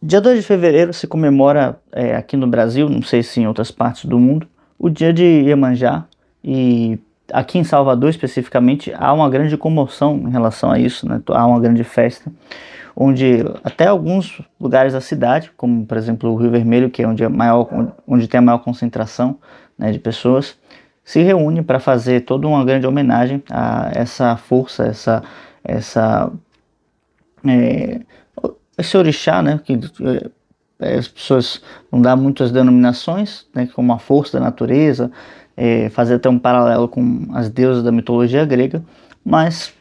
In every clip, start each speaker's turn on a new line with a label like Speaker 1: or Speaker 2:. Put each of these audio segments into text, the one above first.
Speaker 1: Dia 2 de fevereiro se comemora aqui no Brasil, não sei se em outras partes do mundo, o dia de Iemanjá, e aqui em Salvador especificamente há uma grande comoção em relação a isso, né? Há uma grande festa, onde até alguns lugares da cidade, como por exemplo o Rio Vermelho, que é onde tem a maior concentração, né, de pessoas, se reúne para fazer toda uma grande homenagem a essa força, essa é, esse orixá, né, que as pessoas não dão muitas denominações, né, como a força da natureza, fazer até um paralelo com as deusas da mitologia grega, mas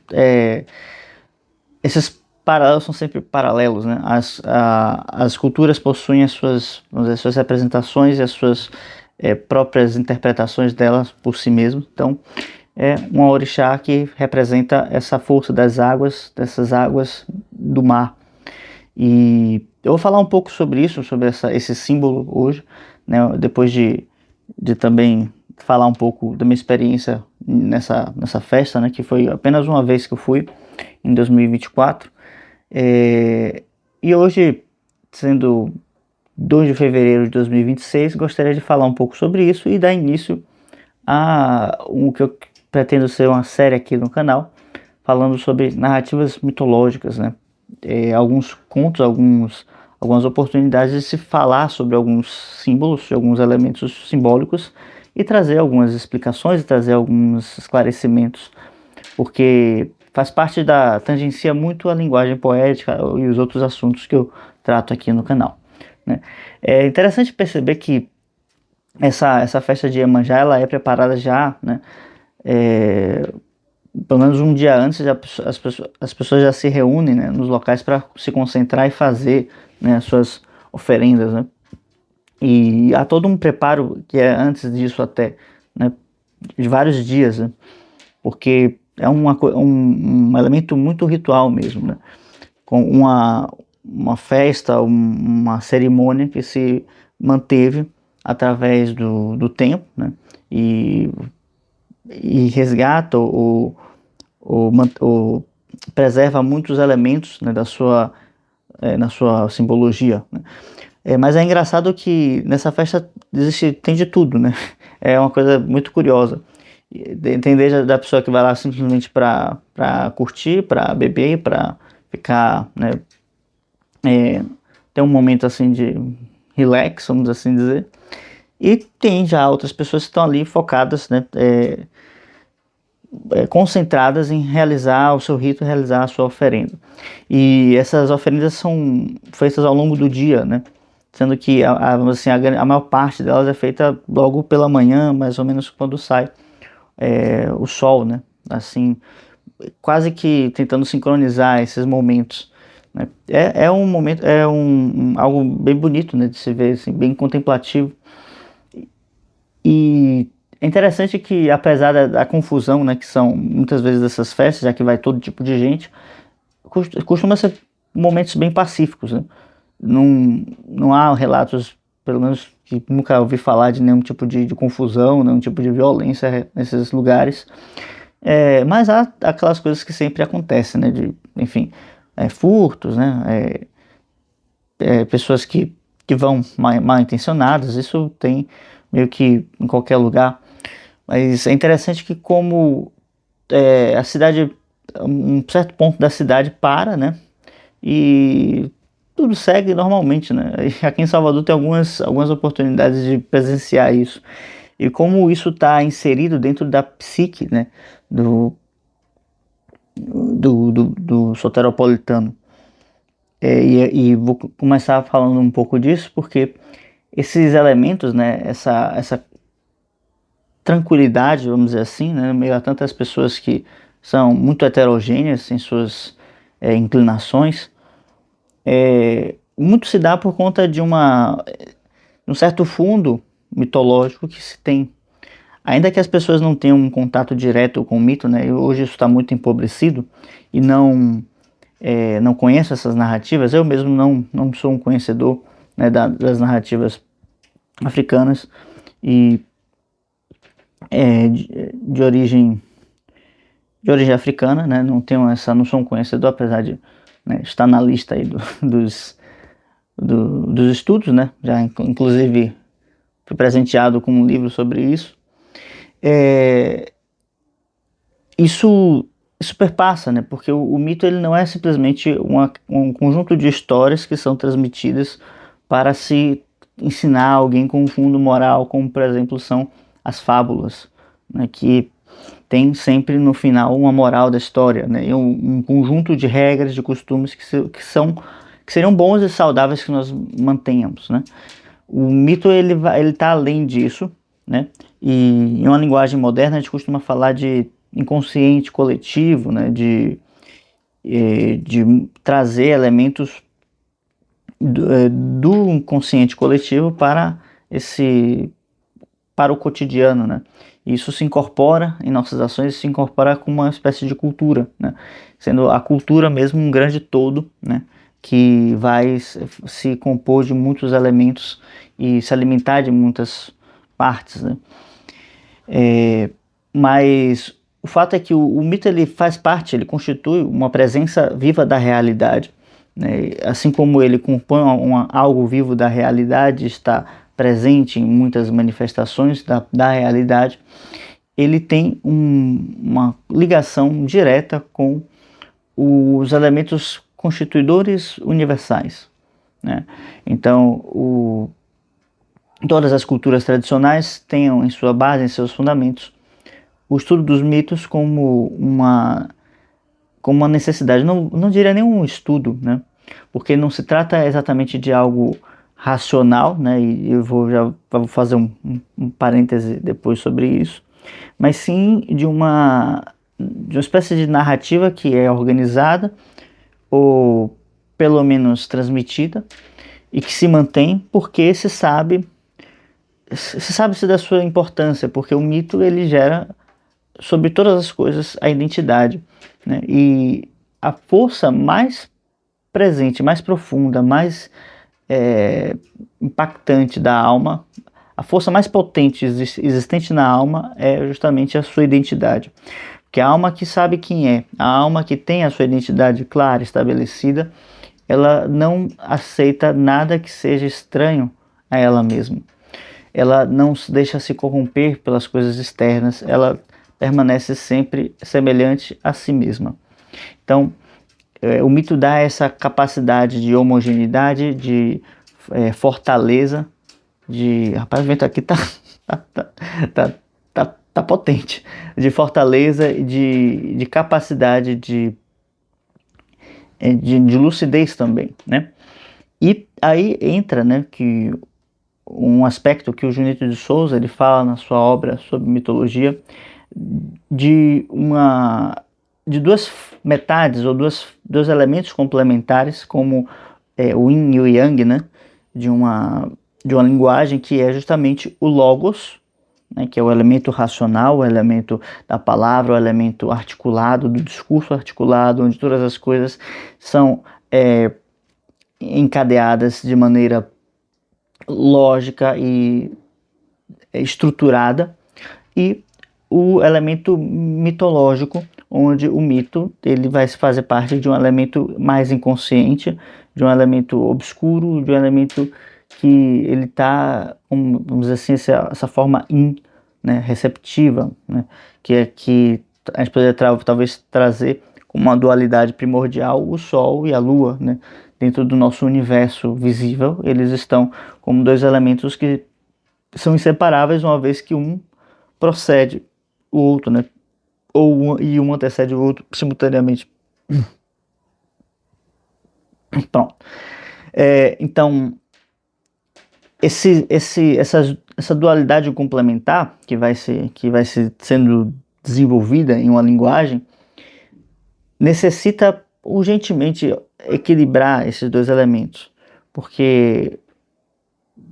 Speaker 1: esses paralelos são sempre paralelos, né? As culturas possuem vamos dizer, suas representações e as suas próprias interpretações delas por si mesmo. Então, é um orixá que representa essa força das águas, dessas águas do mar. E eu vou falar um pouco sobre isso, sobre esse símbolo hoje, né? Depois de também falar um pouco da minha experiência nessa festa, né? Que foi apenas uma vez que eu fui, em 2024. E hoje, sendo 2 de fevereiro de 2026, gostaria de falar um pouco sobre isso e dar início a o que eu pretendo ser uma série aqui no canal, falando sobre narrativas mitológicas, né? Alguns contos, algumas oportunidades de se falar sobre alguns símbolos, alguns elementos simbólicos e trazer algumas explicações e trazer alguns esclarecimentos, porque faz parte tangencia muito a linguagem poética e os outros assuntos que eu trato aqui no canal, né? É interessante perceber que essa festa de Iemanjá, ela é preparada já, né? É, Pelo menos um dia antes, as pessoas já se reúnem, né, nos locais para se concentrar e fazer, né, as suas oferendas, né? E há todo um preparo que é antes disso até, né, de vários dias, né? Porque é um elemento muito ritual mesmo, né? Com uma festa, uma cerimônia que se manteve através do tempo, né? E, e resgata ou preserva muitos elementos, né, na sua simbologia, né? Mas é engraçado que nessa festa tem de tudo, né? É uma coisa muito curiosa. Tem desde da pessoa que vai lá simplesmente para curtir, para beber, para ficar, né, ter um momento assim de relax, vamos assim dizer. E tem já outras pessoas que estão ali focadas, né, concentradas em realizar o seu rito, realizar a sua oferenda. E essas oferendas são feitas ao longo do dia, né? Sendo que assim, a maior parte delas é feita logo pela manhã, mais ou menos quando sai o sol, né? Assim, quase que tentando sincronizar esses momentos, né? É um momento, algo bem bonito, né, de se ver, assim, bem contemplativo. E é interessante que, apesar da confusão, né, que são muitas vezes dessas festas, já que vai todo tipo de gente, costuma ser momentos bem pacíficos, né? Não há relatos, pelo menos que nunca ouvi falar de nenhum tipo de confusão, nenhum tipo de violência nesses lugares. Mas há aquelas coisas que sempre acontecem, né? Enfim, furtos, né? Pessoas que vão mal intencionadas, isso tem meio que em qualquer lugar. Mas é interessante que como a cidade, um certo ponto da cidade para, né? E tudo segue normalmente, né? E aqui em Salvador tem algumas oportunidades de presenciar isso. E como isso está inserido dentro da psique, né? Do, do soteropolitano. E vou começar falando um pouco disso porque esses elementos, né? Essa tranquilidade, vamos dizer assim, né? Meio a tantas pessoas que são muito heterogêneas em suas inclinações, muito se dá por conta de um certo fundo mitológico que se tem. Ainda que as pessoas não tenham um contato direto com o mito, né? E hoje isso está muito empobrecido e não conheço essas narrativas. Eu mesmo não sou um conhecedor, né, das narrativas africanas e de origem africana, né? Não sou um conhecedor, apesar de, né, estar na lista aí dos dos estudos, né? Já inclusive fui presenteado com um livro sobre isso. Isso perpassa, né? Porque o mito ele não é simplesmente um conjunto de histórias que são transmitidas para se ensinar alguém com um fundo moral, como por exemplo são as fábulas, né? Que tem sempre no final uma moral da história, né? E um conjunto de regras, de costumes que seriam bons e saudáveis que nós mantenhamos, né? O mito ele está além disso, né? E em uma linguagem moderna a gente costuma falar de inconsciente coletivo, né? De trazer elementos do inconsciente coletivo para o cotidiano, né? Isso se incorpora em nossas ações, se incorpora com uma espécie de cultura, né? Sendo a cultura mesmo um grande todo, né? Que vai se compor de muitos elementos e se alimentar de muitas partes, né? Mas o fato é que o mito ele faz parte, ele constitui uma presença viva da realidade, né? Assim como ele compõe algo vivo da realidade, está presente em muitas manifestações da realidade, ele tem uma ligação direta com os elementos constituidores universais, né? Então, todas as culturas tradicionais têm em sua base, em seus fundamentos, o estudo dos mitos como uma necessidade. Não diria nem um estudo, né? Porque não se trata exatamente de algo racional, né? E eu vou fazer um parêntese depois sobre isso, mas sim de uma espécie de narrativa que é organizada ou pelo menos transmitida e que se mantém porque se sabe-se da sua importância, porque o mito ele gera sobre todas as coisas a identidade, né? E a força mais presente, mais profunda, mais impactante da alma, a força mais potente existente na alma é justamente a sua identidade. Porque a alma que sabe quem é, a alma que tem a sua identidade clara, estabelecida, ela não aceita nada que seja estranho a ela mesma. Ela não se deixa se corromper pelas coisas externas, ela permanece sempre semelhante a si mesma. Então, o mito dá essa capacidade de homogeneidade, de fortaleza, Rapaz, o vento aqui tá potente. De fortaleza e de capacidade de lucidez também, né? E aí entra, né, que um aspecto que o Junito de Souza ele fala na sua obra sobre mitologia de duas metades ou dois elementos complementares como o Yin e o Yang, né, de uma linguagem que é justamente o Logos, né, que é o elemento racional, o elemento da palavra, o elemento articulado, do discurso articulado, onde todas as coisas são encadeadas de maneira lógica e estruturada, e o elemento mitológico, onde o mito ele vai fazer parte de um elemento mais inconsciente, de um elemento obscuro, de um elemento que ele está, vamos dizer assim, essa forma né, receptiva, né, que a gente poderia talvez trazer como uma dualidade primordial o Sol e a Lua, né, dentro do nosso universo visível. Eles estão como dois elementos que são inseparáveis, uma vez que um procede o outro, né, e um antecede o outro simultaneamente. Pronto. Então, essa dualidade complementar que vai sendo desenvolvida em uma linguagem necessita urgentemente equilibrar esses dois elementos, porque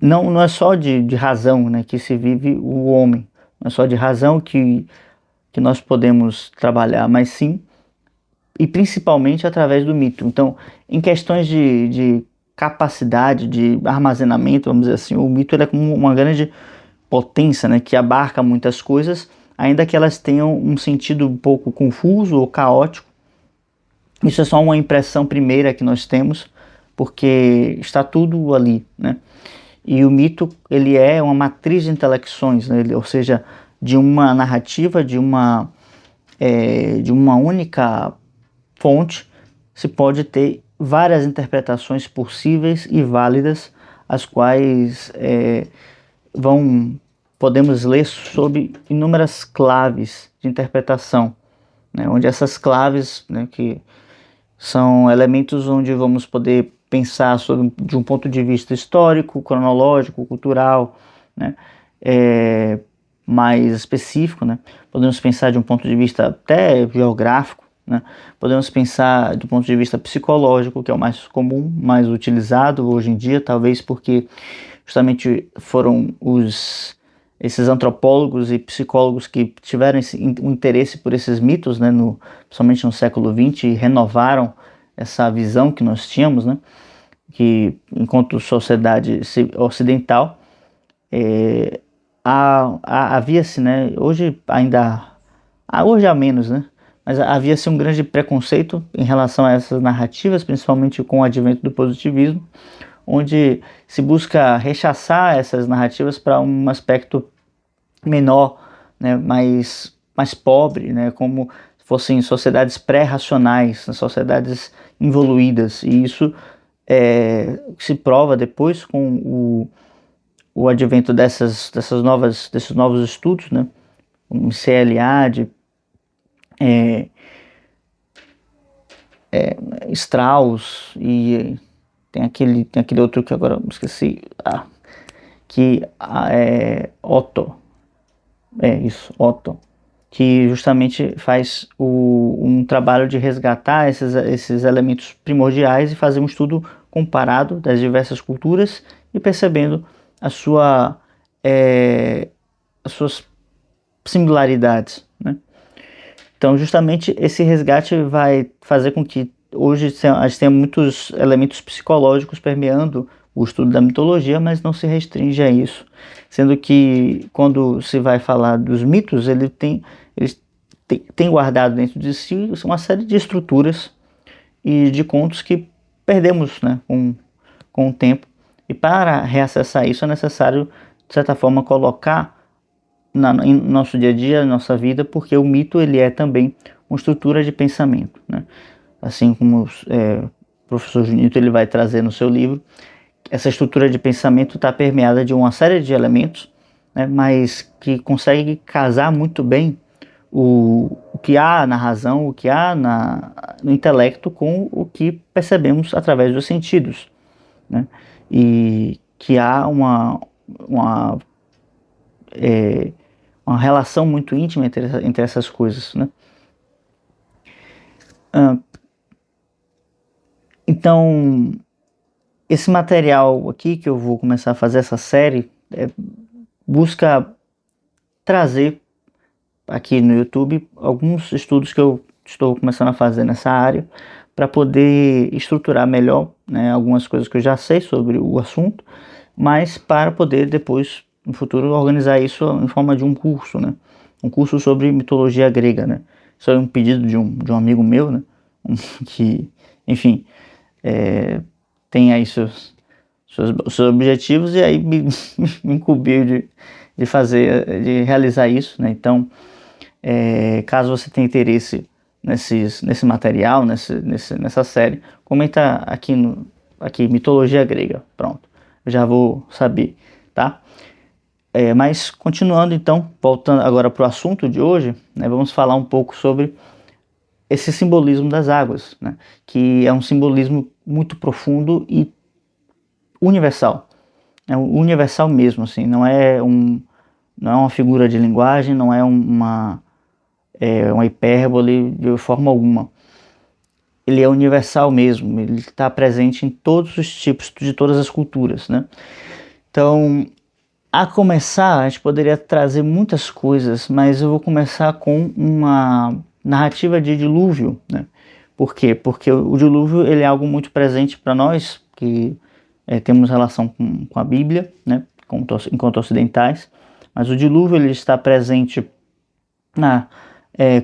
Speaker 1: não é só de razão, né, que se vive o homem, não é só de razão que nós podemos trabalhar, mas sim e principalmente através do mito. Então, em questões de capacidade de armazenamento, vamos dizer assim, o mito ele é como uma grande potência, né, que abarca muitas coisas, ainda que elas tenham um sentido um pouco confuso ou caótico. Isso é só uma impressão primeira que nós temos, porque está tudo ali, né? E o mito, ele é uma matriz de intelecções, né? Ou seja, de uma narrativa, de uma única fonte, se pode ter várias interpretações possíveis e válidas, as quais podemos ler sobre inúmeras claves de interpretação, né? Onde essas claves, né, que são elementos onde vamos poder pensar de um ponto de vista histórico, cronológico, cultural, né, mais específico, né? Podemos pensar de um ponto de vista até geográfico, né? Podemos pensar do ponto de vista psicológico, que é o mais comum, mais utilizado hoje em dia, talvez porque justamente foram esses antropólogos e psicólogos que tiveram um interesse por esses mitos, né, principalmente no século XX, e renovaram essa visão que nós tínhamos, né, que enquanto sociedade ocidental, havia-se, né, hoje há menos, né, mas havia-se um grande preconceito em relação a essas narrativas, principalmente com o advento do positivismo, onde se busca rechaçar essas narrativas para um aspecto menor, né, mais pobre, né, como se fossem sociedades pré-racionais, sociedades involuídas, e isso se prova depois com o advento desses novos estudos, né, como CLA, Strauss, e tem aquele outro que agora esqueci, Otto, Otto, que justamente faz um trabalho de resgatar esses elementos primordiais e fazer um estudo comparado das diversas culturas e percebendo as suas similaridades, né? Então, justamente esse resgate vai fazer com que hoje a gente tenha muitos elementos psicológicos permeando o estudo da mitologia, mas não se restringe a isso, sendo que quando se vai falar dos mitos, eles têm guardado dentro de si uma série de estruturas e de contos que perdemos, né, com o tempo, e para reacessar isso é necessário, de certa forma, colocar em nosso dia a dia, na nossa vida, porque o mito ele é também uma estrutura de pensamento, né? Assim como o professor Junito ele vai trazer no seu livro, essa estrutura de pensamento está permeada de uma série de elementos, né, mas que consegue casar muito bem o que há na razão, o que há no intelecto com o que percebemos através dos sentidos, né? E que há uma relação muito íntima entre essas coisas, né? Então, esse material aqui que eu vou começar a fazer essa série busca trazer aqui no YouTube alguns estudos que eu estou começando a fazer nessa área para poder estruturar melhor, né, algumas coisas que eu já sei sobre o assunto, mas para poder depois, no futuro, organizar isso em forma de um curso, né? Um curso sobre mitologia grega, né? Isso é um pedido de um amigo meu, né? Que, enfim, tem aí seus objetivos, e aí me incumbiu de realizar isso, né? Então, caso você tenha interesse nesse material, nessa série, comenta aqui mitologia grega, pronto, eu já vou saber, tá? Mas continuando então, voltando agora para o assunto de hoje, né, vamos falar um pouco sobre esse simbolismo das águas, né, que é um simbolismo muito profundo e universal, é universal mesmo, assim, não é uma figura de linguagem, não é uma hipérbole de forma alguma. Ele é universal mesmo, ele está presente em todos os tipos, de todas as culturas, né? Então, a começar, a gente poderia trazer muitas coisas, mas eu vou começar com uma narrativa de dilúvio, né? Por quê? Porque o dilúvio ele é algo muito presente para nós, que temos relação com a Bíblia, né? Enquanto ocidentais, mas o dilúvio ele está presente na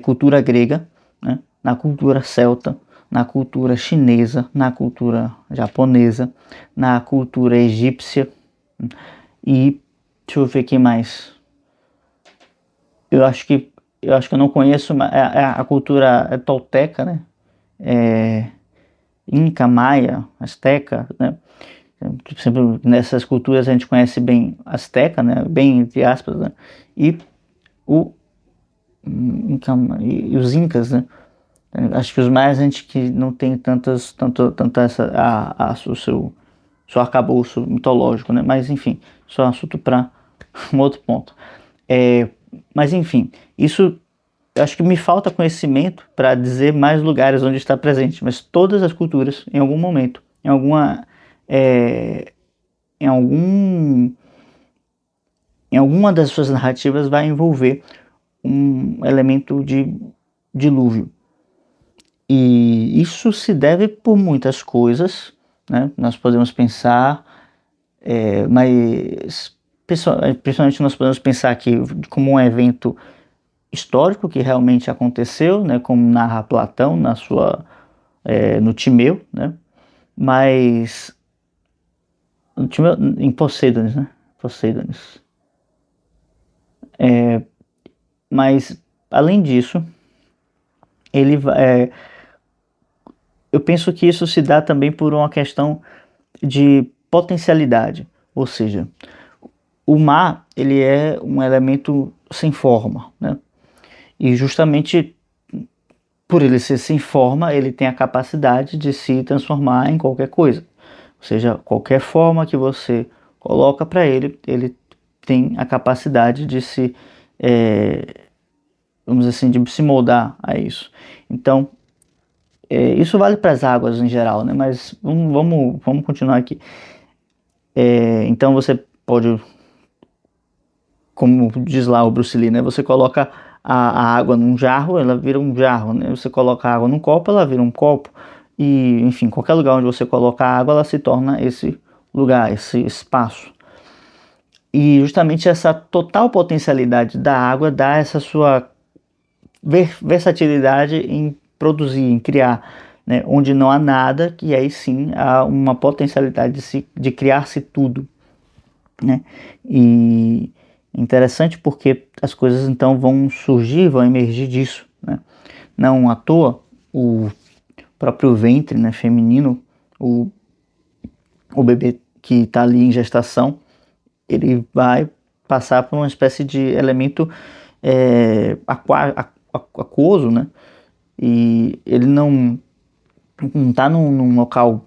Speaker 1: cultura grega, né? Na cultura celta, na cultura chinesa, na cultura japonesa, na cultura egípcia e deixa eu ver aqui mais. Eu acho que eu não conheço a cultura tolteca, né? Inca, Maia, Azteca, né? Sempre nessas culturas a gente conhece bem Azteca, né? Bem entre aspas, né? E o Inca, e os Incas, né? Acho que os maias a gente que não tem tanto essa seu arcabouço mitológico, né? Mas enfim, isso é um assunto para um outro ponto. Mas enfim, isso eu acho que me falta conhecimento para dizer mais lugares onde está presente, mas todas as culturas, em algum momento, é, em algum, em alguma das suas narrativas vai envolver um elemento de dilúvio. E isso se deve por muitas coisas, né? Nós podemos pensar, mas principalmente nós podemos pensar aqui como um evento histórico que realmente aconteceu, né? Como narra Platão no Timeu, né? Mas no Timeu, em Poseidones, né? Poseidones. Mas além disso, ele eu penso que isso se dá também por uma questão de potencialidade, ou seja, o mar ele é um elemento sem forma, né? E justamente por ele ser sem forma, ele tem a capacidade de se transformar em qualquer coisa. Ou seja, qualquer forma que você coloca para ele, ele tem a capacidade de se, vamos dizer assim, de se moldar a isso. Então, isso vale para as águas em geral, né? Mas vamos continuar aqui. Então você pode, como diz lá o Bruce Lee, né? Você coloca a água num jarro, ela vira um jarro, né? Você coloca a água num copo, ela vira um copo. E, enfim, qualquer lugar onde você coloca a água, ela se torna esse lugar, esse espaço. E justamente essa total potencialidade da água dá essa sua versatilidade em produzir, em criar, né? Onde não há nada, que aí sim há uma potencialidade de criar-se tudo, né? E interessante porque as coisas então vão surgir, vão emergir disso, né? Não à toa o próprio ventre, né, feminino, o bebê que está ali em gestação, ele vai passar por uma espécie de elemento aquoso, né? E ele não está num local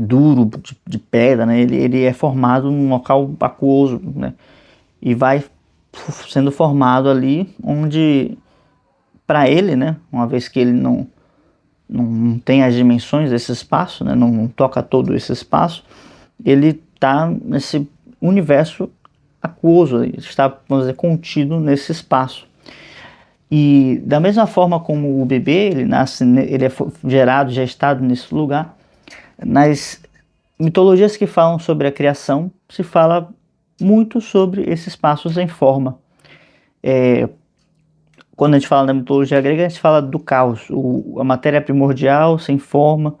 Speaker 1: duro de pedra, né? Ele é formado num local aquoso, né? E vai sendo formado ali onde, para ele, né? Uma vez que ele não tem as dimensões desse espaço, né? Não toca todo esse espaço, ele está nesse universo aquoso, está, vamos dizer, contido nesse espaço. E da mesma forma como o bebê, ele nasce, ele é gerado, gestado nesse lugar, nas mitologias que falam sobre a criação, se fala muito sobre esses espaços em forma. Quando a gente fala da mitologia grega, a gente fala do caos, a matéria primordial, sem forma,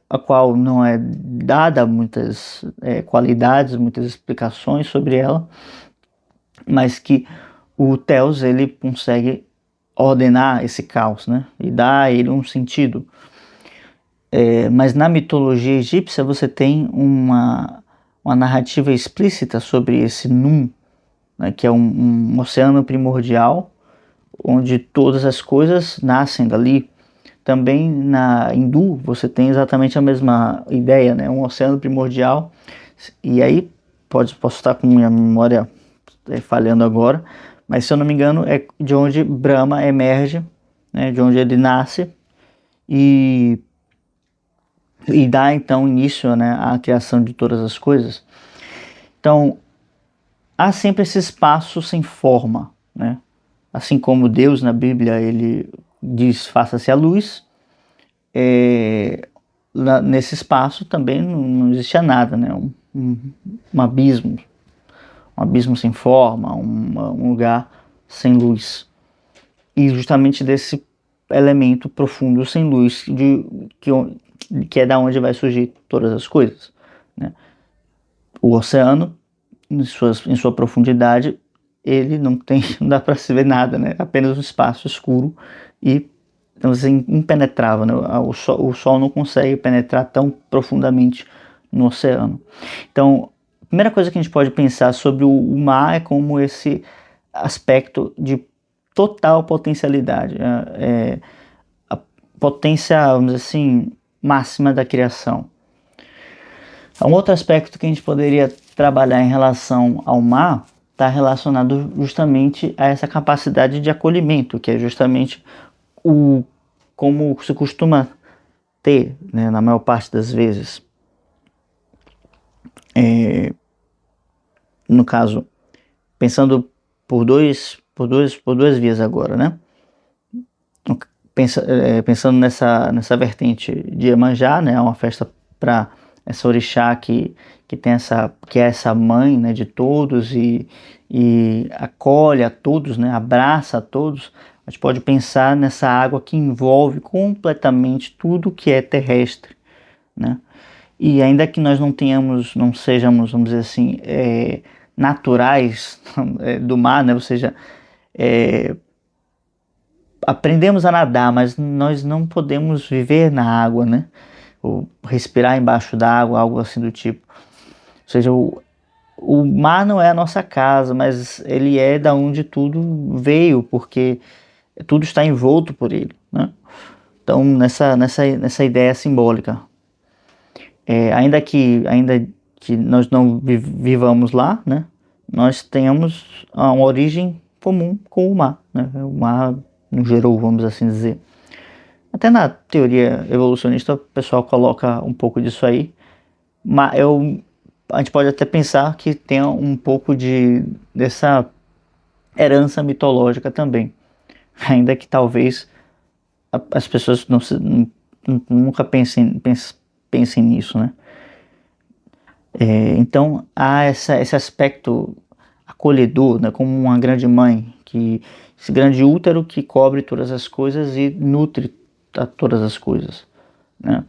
Speaker 1: a qual não é dada muitas qualidades, muitas explicações sobre ela, mas que o Theos ele consegue ordenar esse caos, né? E dar a ele um sentido. Mas na mitologia egípcia você tem uma narrativa explícita sobre esse Num, né? Que é um oceano primordial, onde todas as coisas nascem dali. Também na hindu você tem exatamente a mesma ideia, né? Um oceano primordial. E aí posso estar com minha memória falhando agora, mas se eu não me engano é de onde Brahma emerge, né? De onde ele nasce e dá então início, né, à criação de todas as coisas. Então há sempre esse espaço sem forma, né? Assim como Deus na Bíblia ele diz faça-se a luz, nesse espaço também não existia nada, né? Um abismo sem forma, um lugar sem luz. E justamente desse elemento profundo sem luz que é da onde vai surgir todas as coisas, né? O oceano, em sua profundidade, ele não dá para se ver nada, né? Apenas um espaço escuro e, então, assim, impenetrável, né? O sol não consegue penetrar tão profundamente no oceano. Então, a primeira coisa que a gente pode pensar sobre o mar é como esse aspecto de total potencialidade, a potência, vamos dizer assim, máxima da criação. Um outro aspecto que a gente poderia trabalhar em relação ao mar está relacionado justamente a essa capacidade de acolhimento, que é justamente como se costuma ter, né, na maior parte das vezes. No caso, pensando por duas vias agora, né? Pensando nessa vertente de Iemanjá, né? Uma festa para essa orixá que é essa mãe, né, de todos e acolhe a todos, né? Abraça a todos. A gente pode pensar nessa água que envolve completamente tudo que é terrestre, né? E ainda que nós não sejamos, vamos dizer assim, naturais do mar, né? Ou seja, aprendemos a nadar, mas nós não podemos viver na água, né? Ou respirar embaixo da água, algo assim do tipo. Ou seja, o mar não é a nossa casa, mas ele é da onde tudo veio, porque tudo está envolto por ele, né? Então, nessa ideia simbólica, ainda que nós não vivamos lá, né? Nós tenhamos uma origem comum com o mar, né? O mar nos gerou, vamos assim dizer. Até na teoria evolucionista o pessoal coloca um pouco disso aí, mas a gente pode até pensar que tem um pouco dessa herança mitológica também, ainda que talvez as pessoas nunca pensem nisso, né? Então há esse aspecto acolhedor, né, como uma grande mãe, esse grande útero que cobre todas as coisas e nutre a todas as coisas, né?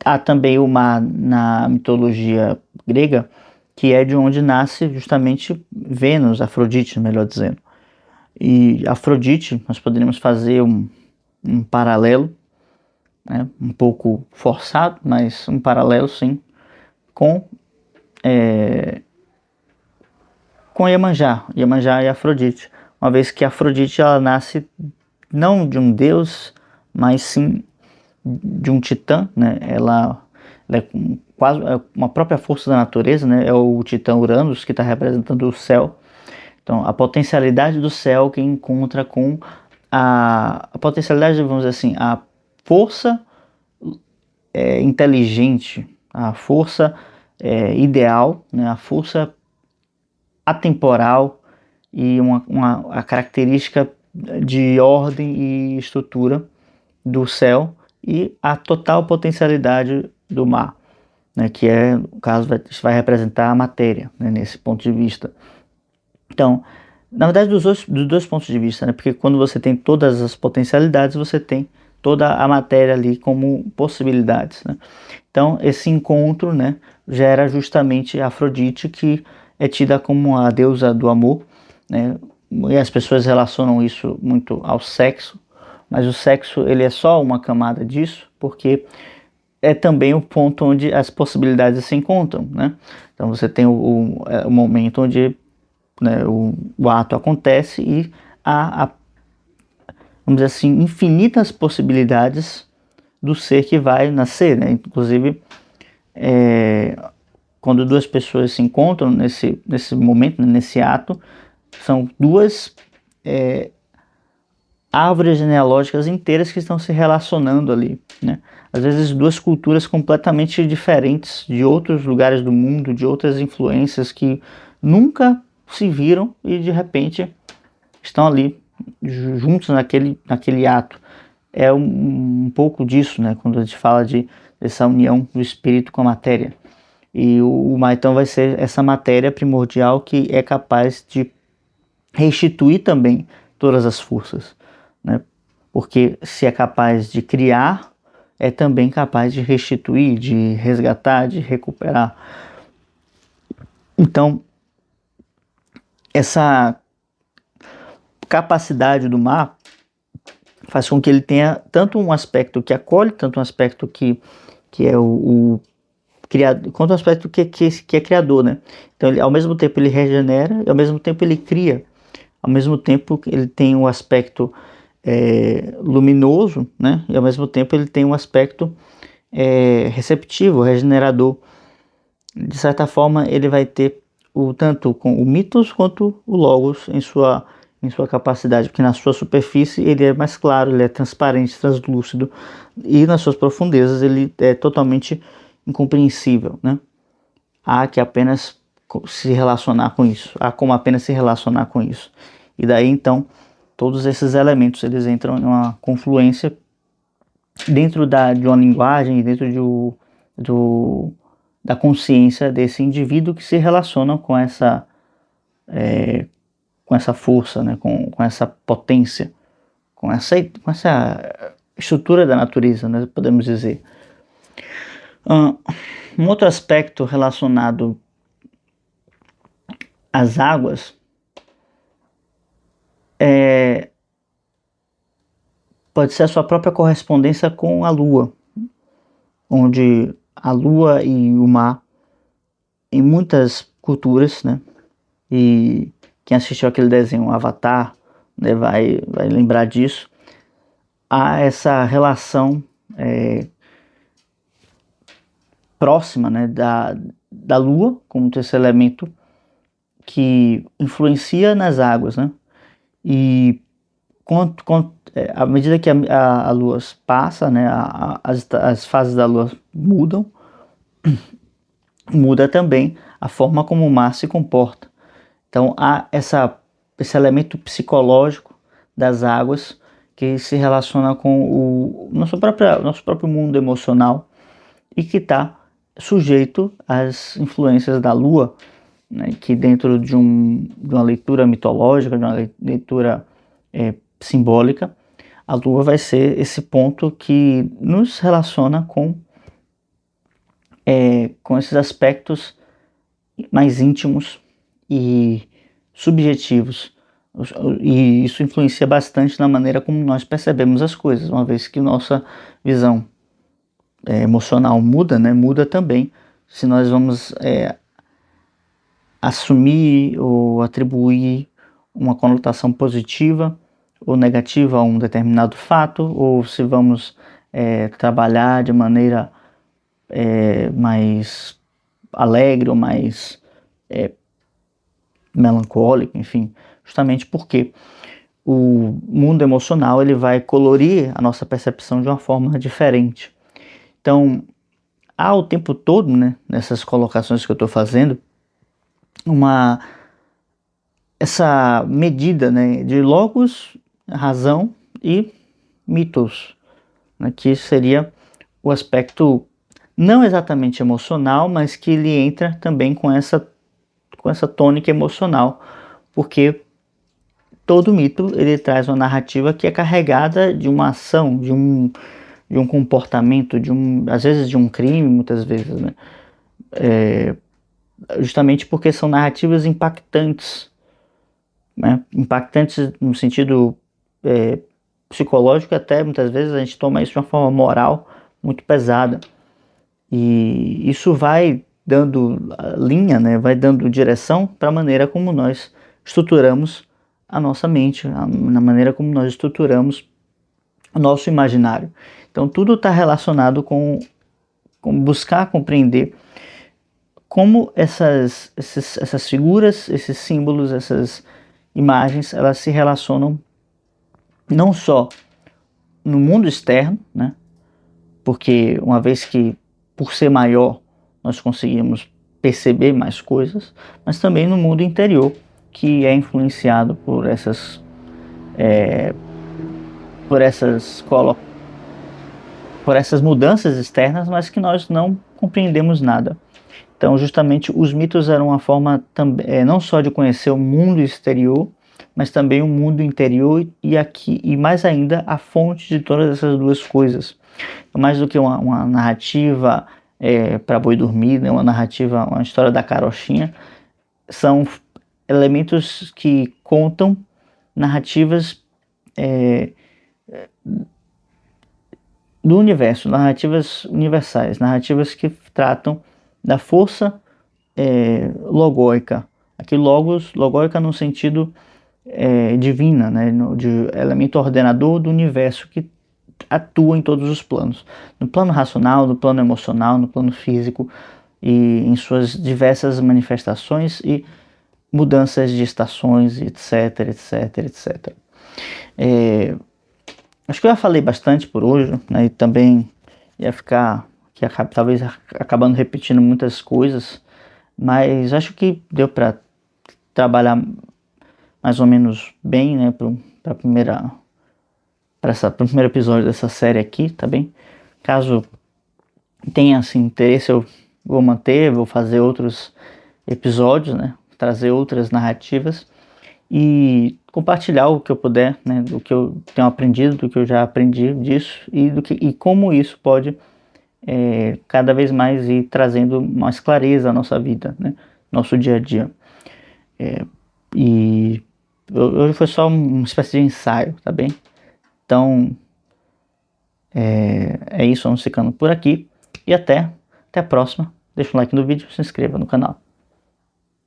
Speaker 1: Há também o mar na mitologia grega, que é de onde nasce justamente Vênus, Afrodite, melhor dizendo. E Afrodite, nós poderíamos fazer um paralelo, né, um pouco forçado, mas um paralelo sim, com Iemanjá e Afrodite, uma vez que Afrodite ela nasce não de um deus, mas sim de um titã, né? Ela é quase uma própria força da natureza, né? É o titã Uranus que está representando o céu. Então, a potencialidade do céu que encontra com a potencialidade, vamos dizer assim, a força inteligente, a força ideal, né? A força atemporal e a característica de ordem e estrutura do céu e a total potencialidade do mar, né, que no caso, vai representar a matéria, né, nesse ponto de vista. Então, na verdade, dos dois pontos de vista, né, porque quando você tem todas as potencialidades, você tem toda a matéria ali como possibilidades, né? Então, esse encontro, né, gera justamente Afrodite, que é tida como a deusa do amor, né? E as pessoas relacionam isso muito ao sexo, mas o sexo ele é só uma camada disso, porque é também o ponto onde as possibilidades se encontram, né? Então você tem o momento onde, né, o ato acontece e há, vamos dizer assim, infinitas possibilidades do ser que vai nascer, né? Inclusive, quando duas pessoas se encontram nesse momento, né, nesse ato, são duas árvores genealógicas inteiras que estão se relacionando ali, né? Às vezes duas culturas completamente diferentes de outros lugares do mundo, de outras influências que nunca se viram e de repente estão ali juntos naquele ato. É um pouco disso, né? Quando a gente fala dessa união do espírito com a matéria. E o Maitão vai ser essa matéria primordial que é capaz de restituir também todas as forças, né? Porque se é capaz de criar, é também capaz de restituir, de resgatar, de recuperar. Então, essa capacidade do mar faz com que ele tenha tanto um aspecto que acolhe, tanto um aspecto que é o criado, quanto um aspecto que é criador, né? Então, ao mesmo tempo ele regenera e ao mesmo tempo ele cria. Ao mesmo tempo ele tem um aspecto luminoso, né? E ao mesmo tempo ele tem um aspecto receptivo, regenerador. De certa forma ele vai ter tanto com o mitos quanto o logos em sua capacidade, porque na sua superfície ele é mais claro, ele é transparente, translúcido, e nas suas profundezas ele é totalmente incompreensível, né? Há que apenas se relacionar com isso, há como apenas se relacionar com isso. E daí então todos esses elementos eles entram em uma confluência dentro de uma linguagem, dentro da consciência desse indivíduo que se relaciona com essa força, né? com essa potência, com essa estrutura da natureza, né? Podemos dizer. Um outro aspecto relacionado às águas pode ser a sua própria correspondência com a Lua, onde a Lua e o mar, em muitas culturas, né? E quem assistiu aquele desenho Avatar, né, vai lembrar disso. Há essa relação próxima, né, da Lua como esse elemento que influencia nas águas, né? E à medida que a Lua passa, né, as fases da Lua mudam, muda também a forma como o mar se comporta. Então há esse elemento psicológico das águas que se relaciona com o nosso próprio mundo emocional e que está sujeito às influências da Lua, né, que dentro de uma leitura mitológica, de uma leitura simbólica, a Lua vai ser esse ponto que nos relaciona com esses aspectos mais íntimos e subjetivos. E isso influencia bastante na maneira como nós percebemos as coisas, uma vez que nossa visão emocional muda, né? Muda também se nós vamos assumir ou atribuir uma conotação positiva ou negativa a um determinado fato, ou se vamos trabalhar de maneira mais alegre ou mais melancólica, enfim, justamente porque o mundo emocional ele vai colorir a nossa percepção de uma forma diferente. Então, há o tempo todo, né, nessas colocações que eu estou fazendo, essa medida, né, de logos, razão e mitos, né, que seria o aspecto não exatamente emocional, mas que ele entra também com essa tônica emocional, porque todo mito ele traz uma narrativa que é carregada de uma ação, de um comportamento, às vezes de um crime, muitas vezes, né? Justamente porque são narrativas impactantes, né? Impactantes no sentido psicológico, até muitas vezes a gente toma isso de uma forma moral muito pesada, e isso vai dando linha, né? Vai dando direção para a maneira como nós estruturamos a nossa mente, na maneira como nós estruturamos o nosso imaginário. Então tudo está relacionado com buscar compreender como essas figuras, esses símbolos, essas imagens, elas se relacionam não só no mundo externo, né? Porque uma vez que, por ser maior, nós conseguimos perceber mais coisas, mas também no mundo interior, que é influenciado por essas mudanças externas, mas que nós não compreendemos nada. Então, justamente, os mitos eram uma forma não só de conhecer o mundo exterior, mas também o mundo interior e aqui, e mais ainda a fonte de todas essas duas coisas. Mais do que uma narrativa para boi dormir, né, uma narrativa, uma história da carochinha, são elementos que contam narrativas do universo, narrativas universais, narrativas que tratam da força logóica. Aqui logóica no sentido divina, né, de elemento ordenador do universo que atua em todos os planos. No plano racional, no plano emocional, no plano físico e em suas diversas manifestações e mudanças de estações, etc, etc, etc. Acho que eu já falei bastante por hoje, né, e também ia ficar talvez acabando repetindo muitas coisas, mas acho que deu para trabalhar mais ou menos bem, né, para o primeiro episódio dessa série aqui, tá bem? Caso tenha assim, interesse, eu vou manter, vou fazer outros episódios, né, trazer outras narrativas e compartilhar o que eu puder, né, do que eu tenho aprendido, do que eu já aprendi disso e como isso pode cada vez mais ir trazendo mais clareza à nossa vida, né, nosso dia a dia. E hoje foi só uma espécie de ensaio, tá bem? Então é isso, vamos ficando por aqui e até a próxima. Deixa um like no vídeo, se inscreva no canal.